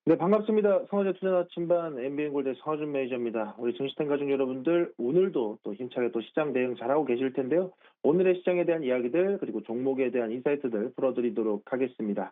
네, 반갑습니다. 성화재 투자 나침반 MBN 골드 성화준 매니저입니다. 우리 증시탱 가족 여러분들, 오늘도 또 힘차게 또 시장 대응 잘하고 계실 텐데요. 오늘의 시장에 대한 이야기들, 그리고 종목에 대한 인사이트들 풀어드리도록 하겠습니다.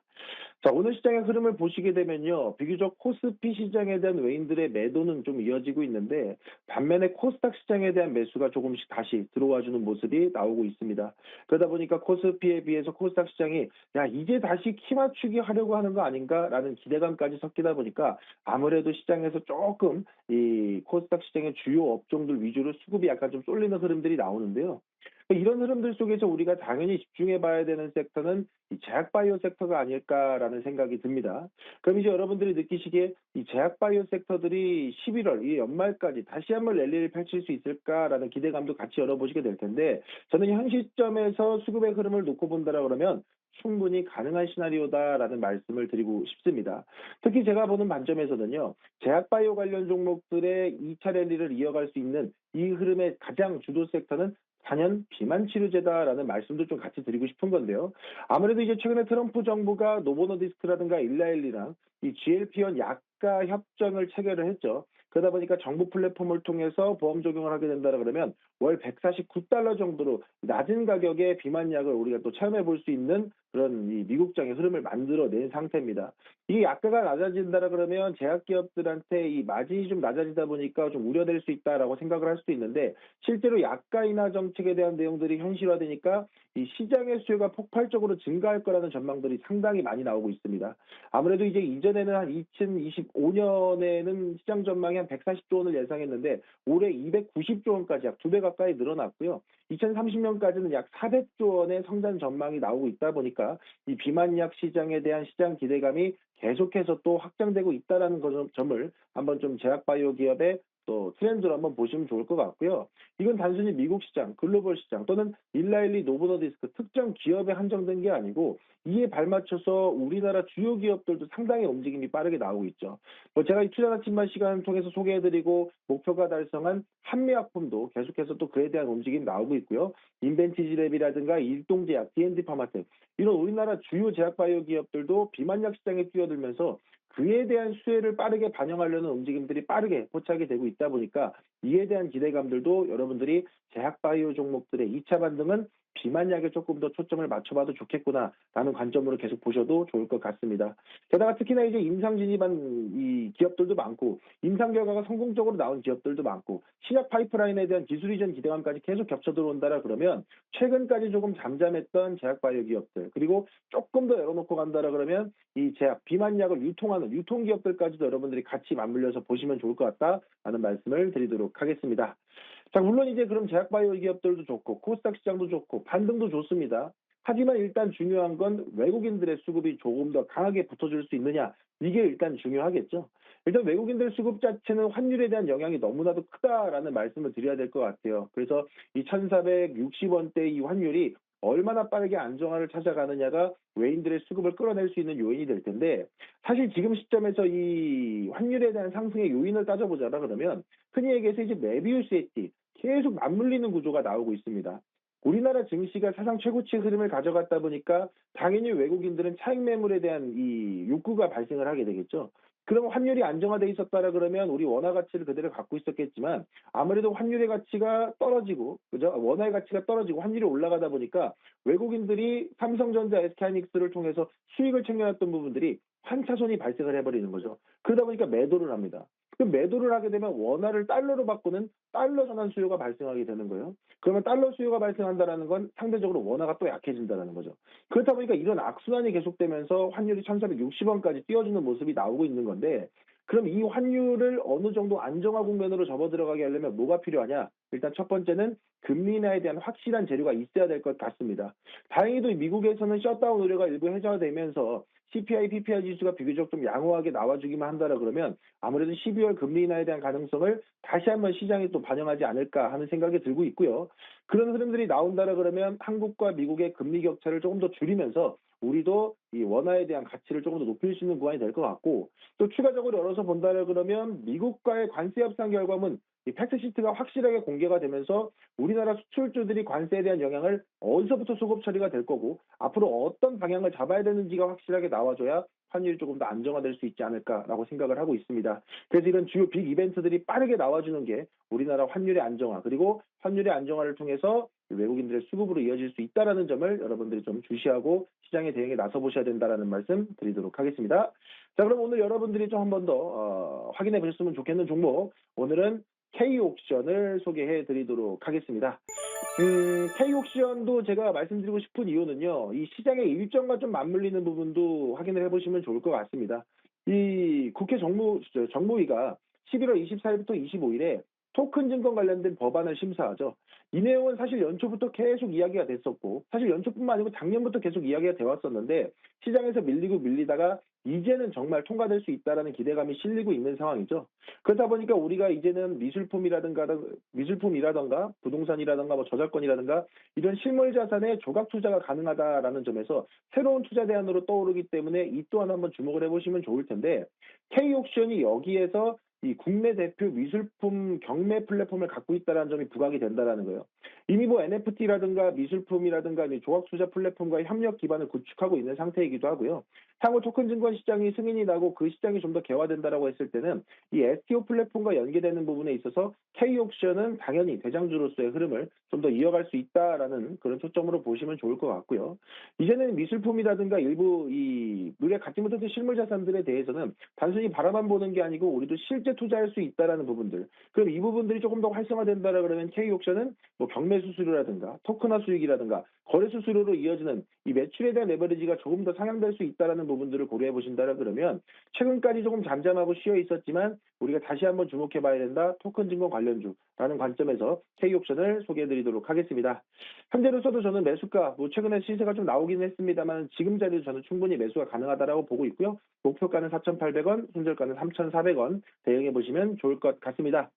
자, 오늘 시장의 흐름을 보시게 되면요. 비교적 코스피 시장에 대한 외인들의 매도는 좀 이어지고 있는데, 반면에 코스닥 시장에 대한 매수가 조금씩 다시 들어와주는 모습이 나오고 있습니다. 그러다 보니까 코스피에 비해서 코스닥 시장이, 야, 이제 다시 키 맞추기 하려고 하는 거 아닌가라는 기대감까지 섞이다 보니까 아무래도 시장에서 조금 이 코스닥 시장의 주요 업종들 위주로 수급이 약간 좀 쏠리는 흐름들이 나오는데요. 이런 흐름들 속에서 우리가 당연히 집중해 봐야 되는 섹터는 이 제약바이오 섹터가 아닐까라는 생각이 듭니다. 그럼 이제 여러분들이 느끼시기에 이 제약바이오 섹터들이 11월 이 연말까지 다시 한번 랠리를 펼칠 수 있을까라는 기대감도 같이 열어보시게 될 텐데, 저는 현 시점에서 수급의 흐름을 놓고 본다라 그러면 충분히 가능한 시나리오다라는 말씀을 드리고 싶습니다. 특히 제가 보는 관점에서는요, 제약바이오 관련 종목들의 2차 랠리를 이어갈 수 있는 이 흐름의 가장 주도 섹터는 단연 비만 치료제다라는 말씀도 좀 같이 드리고 싶은 건데요. 아무래도 이제 최근에 트럼프 정부가 노보노디스크라든가 일라일리랑 이 GLP-1 약가 협정을 체결을 했죠. 그러다 보니까 정부 플랫폼을 통해서 보험 적용을 하게 된다라 그러면 월 149달러 정도로 낮은 가격의 비만약을 우리가 또 체험해 볼 수 있는 그런 이 미국장의 흐름을 만들어낸 상태입니다. 이 약가가 낮아진다라 그러면 제약기업들한테 이 마진이 좀 낮아지다 보니까 좀 우려될 수 있다라고 생각을 할 수도 있는데, 실제로 약가 인하 정책에 대한 내용들이 현실화되니까 이 시장의 수요가 폭발적으로 증가할 거라는 전망들이 상당히 많이 나오고 있습니다. 아무래도 이제 이전에는 한 2025년에는 시장 전망이 한 140조 원을 예상했는데 올해 290조 원까지 약 2배 가까이 늘어났고요. 2030년까지는 약 400조 원의 성장 전망이 나오고 있다 보니까 이 비만약 시장에 대한 시장 기대감이 계속해서 또 확장되고 있다는 점을 한번 좀 제약바이오 기업의 또 트렌드로 한번 보시면 좋을 것 같고요. 이건 단순히 미국 시장, 글로벌 시장 또는 일라일리 노보노디스크 특정 기업에 한정된 게 아니고, 이에 발맞춰서 우리나라 주요 기업들도 상당히 움직임이 빠르게 나오고 있죠. 제가 이 투자 나침반 시간을 통해서 소개해드리고 목표가 달성한 한미약품도 계속해서 또 그에 대한 움직임이 나오고 있고요. 인벤티지랩이라든가 일동제약, D&D 파마텍 이런 우리나라 주요 제약바이오 기업들도 비만약 시장에 뛰어들면서 그에 대한 수혜를 빠르게 반영하려는 움직임들이 빠르게 포착이 되고 있다 보니까 이에 대한 기대감들도 여러분들이 제약바이오 종목들의 2차 반등은 비만약에 조금 더 초점을 맞춰봐도 좋겠구나라는 관점으로 계속 보셔도 좋을 것 같습니다. 게다가 특히나 이제 임상 진입한 이 기업들도 많고, 임상 결과가 성공적으로 나온 기업들도 많고, 신약 파이프라인에 대한 기술 이전 기대감까지 계속 겹쳐 들어온다라 그러면 최근까지 조금 잠잠했던 제약바이오 기업들, 그리고 조금 더 열어놓고 간다라 그러면 이 제약 비만약을 유통하는 유통기업들까지도 여러분들이 같이 맞물려서 보시면 좋을 것 같다라는 말씀을 드리도록 하겠습니다. 자, 물론 이제 그럼 제약바이오 기업들도 좋고 코스닥 시장도 좋고 반등도 좋습니다. 하지만 일단 중요한 건 외국인들의 수급이 조금 더 강하게 붙어줄 수 있느냐, 이게 일단 중요하겠죠. 일단 외국인들 수급 자체는 환율에 대한 영향이 너무나도 크다라는 말씀을 드려야 될 것 같아요. 그래서 이 1,460원대 이 환율이 얼마나 빠르게 안정화를 찾아가느냐가 외인들의 수급을 끌어낼 수 있는 요인이 될 텐데, 사실 지금 시점에서 이 환율에 대한 상승의 요인을 따져보자라 그러면 흔히 얘기해서 이제 메비우스 엣지 계속 맞물리는 구조가 나오고 있습니다. 우리나라 증시가 사상 최고치 흐름을 가져갔다 보니까 당연히 외국인들은 차익 매물에 대한 이 욕구가 발생을 하게 되겠죠. 그럼 환율이 안정화돼 있었다라 그러면 우리 원화 가치를 그대로 갖고 있었겠지만, 아무래도 환율의 가치가 떨어지고, 그죠? 원화의 가치가 떨어지고 환율이 올라가다 보니까 외국인들이 삼성전자, SK하이닉스를 통해서 수익을 챙겨놨던 부분들이 환차손이 발생을 해버리는 거죠. 그러다 보니까 매도를 합니다. 그 매도를 하게 되면 원화를 달러로 바꾸는 달러 전환 수요가 발생하게 되는 거예요. 그러면 달러 수요가 발생한다는 건 상대적으로 원화가 또 약해진다는 거죠. 그렇다 보니까 이런 악순환이 계속되면서 환율이 1,460원까지 뛰어주는 모습이 나오고 있는 건데, 그럼 이 환율을 어느 정도 안정화 국면으로 접어 들어가게 하려면 뭐가 필요하냐? 일단 첫 번째는 금리 인하에 대한 확실한 재료가 있어야 될 것 같습니다. 다행히도 미국에서는 셧다운 우려가 일부 해소되면서 CPI, PPI 지수가 비교적 좀 양호하게 나와주기만 한다라 그러면 아무래도 12월 금리 인하에 대한 가능성을 다시 한번 시장에 또 반영하지 않을까 하는 생각이 들고 있고요. 그런 흐름들이 나온다라 그러면 한국과 미국의 금리 격차를 조금 더 줄이면서 우리도 이 원화에 대한 가치를 조금 더 높일 수 있는 구간이 될 것 같고, 또 추가적으로 열어서 본다라 그러면 미국과의 관세 협상 결과문 이 팩트시트가 확실하게 공개가 되면서 우리나라 수출주들이 관세에 대한 영향을 어디서부터 수급 처리가 될 거고 앞으로 어떤 방향을 잡아야 되는지가 확실하게 나와줘야 환율이 조금 더 안정화될 수 있지 않을까라고 생각을 하고 있습니다. 그래서 이런 주요 빅 이벤트들이 빠르게 나와주는 게 우리나라 환율의 안정화 그리고 환율의 안정화를 통해서 외국인들의 수급으로 이어질 수 있다는 점을 여러분들이 좀 주시하고 시장의 대응에 나서 보셔야 된다는 말씀 드리도록 하겠습니다. 자, 그럼 오늘 여러분들이 좀 한 번 더 확인해 보셨으면 좋겠는 종목, 오늘은 K옥션을 소개해 드리도록 하겠습니다. K옥션도 제가 말씀드리고 싶은 이유는요, 이 시장의 일정과 좀 맞물리는 부분도 확인을 해보시면 좋을 것 같습니다. 이 국회 정무위가 11월 24일부터 25일에 토큰 증권 관련된 법안을 심사하죠. 이 내용은 사실 연초부터 계속 이야기가 됐었고, 사실 연초뿐만 아니고 작년부터 계속 이야기가 되어 왔었는데, 시장에서 밀리고 밀리다가 이제는 정말 통과될 수 있다라는 기대감이 실리고 있는 상황이죠. 그러다 보니까 우리가 이제는 미술품이라던가 부동산이라던가 뭐 저작권이라든가 이런 실물 자산에 조각 투자가 가능하다라는 점에서 새로운 투자 대안으로 떠오르기 때문에 이 또한 한번 주목을 해보시면 좋을 텐데, K옥션이 여기에서 이 국내 대표 미술품 경매 플랫폼을 갖고 있다는 점이 부각이 된다는 거예요. 이미 뭐 NFT라든가 미술품이라든가 조각 투자 플랫폼과의 협력 기반을 구축하고 있는 상태이기도 하고요. 향후 토큰 증권 시장이 승인이 나고 그 시장이 좀 더 개화된다라고 했을 때는 이 STO 플랫폼과 연계되는 부분에 있어서 K옥션은 당연히 대장주로서의 흐름을 좀 더 이어갈 수 있다라는 그런 초점으로 보시면 좋을 것 같고요. 이제는 미술품이라든가 일부 이 물에 갖지 못했던 실물 자산들에 대해서는 단순히 바라만 보는 게 아니고 우리도 실제 투자할 수 있다라는 부분들. 그럼 이 부분들이 조금 더 활성화된다라 그러면 K옥션은 뭐 경매 수수료라든가 토큰화 수익이라든가 거래 수수료로 이어지는 이 매출에 대한 레버리지가 조금 더 상향될 수 있다라는 부분들을 고려해 보신다라 그러면 최근까지 조금 잠잠하고 쉬어 있었지만 우리가 다시 한번 주목해 봐야 된다. 토큰 증권 관련주라는 관점에서 K옥션을 소개해 드리도록 하겠습니다. 현재로서도 저는 매수가 뭐 최근에 시세가 좀 나오긴 했습니다만 지금 자리도 저는 충분히 매수가 가능하다라고 보고 있고요. 목표가는 4,800원, 손절가는 3,400원 대응해 보시면 좋을 것 같습니다.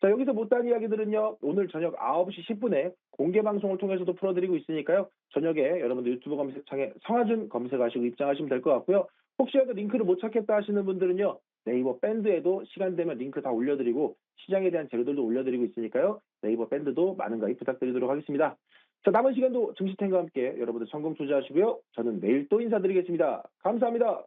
자, 여기서 못다한 이야기들은요, 오늘 저녁 9시 10분에 공개 방송을 통해서도 풀어드리고 있으니까요. 저녁에 여러분들 유튜브 검색창에 성하준 검색하시고 입장하시면 될 것 같고요. 혹시라도 링크를 못 찾겠다 하시는 분들은요, 네이버 밴드에도 시간 되면 링크 다 올려드리고 시장에 대한 재료들도 올려드리고 있으니까요. 네이버 밴드도 많은 가입 부탁드리도록 하겠습니다. 자, 남은 시간도 증시탱과 함께 여러분들 성공 투자하시고요. 저는 내일 또 인사드리겠습니다. 감사합니다.